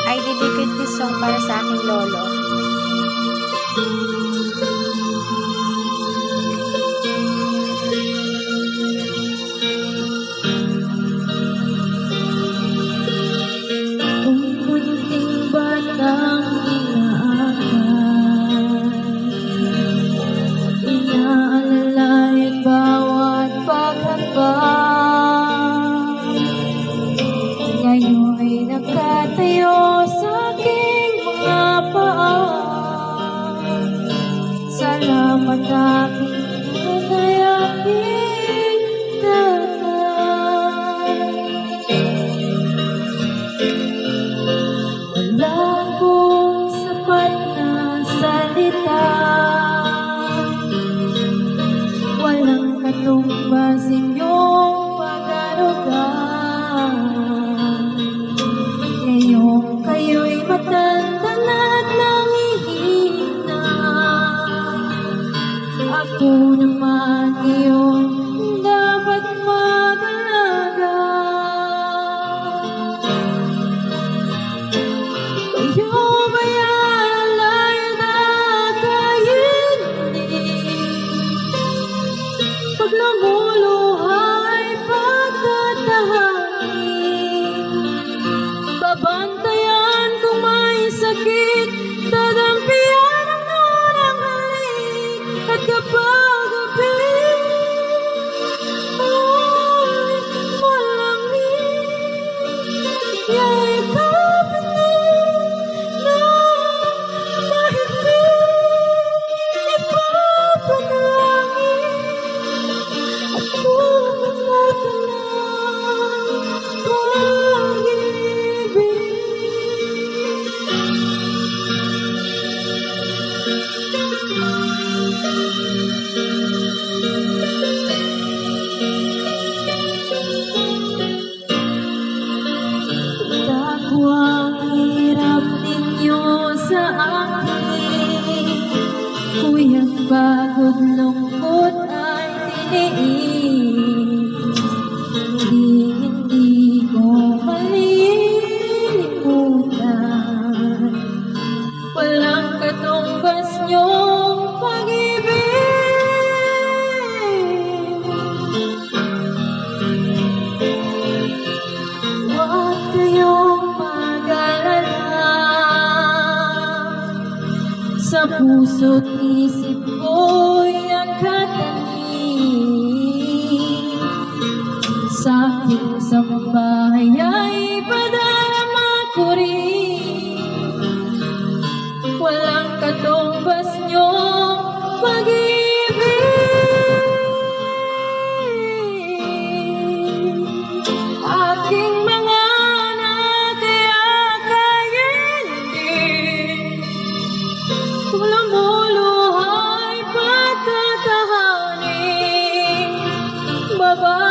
I dedicate this song para sa aking lolo. Kung munting batang inaalay bawat paghambang, ngayon'y nakatayo sa aking mga paa. Salamat aking tunay aking tatay. Wala kong sapat na salita, walang katumbas inyong pag-aruga. Ngayong kayo'y matanda na't nangihina, ako naman iyong dapat mag-alaga. Kayo ba'y alay na kayindi? Pag lumuluhay pagtatahanin, babantayan kung may sakit, dadampian ang unang halik. At kapag gabi ay malamig, yakapin na mahigpit, ipapanalangin at pumamatan ng pag-ibig. Ako ang hirap ninyo sa akin, kuyang pagod lungkot ay tiniis. Hindi ko malilimutan, walang katumbas niyong pag-ibig. Huwag kayong mag-alala, sa puso't isip ko'y nakatanim. Sa aking sambahay ay padarama ko rin, walang katumbas niyong pag-ibig. Aking mga anak kaya kayindi, kung lumuluhay pagtatahanin, baba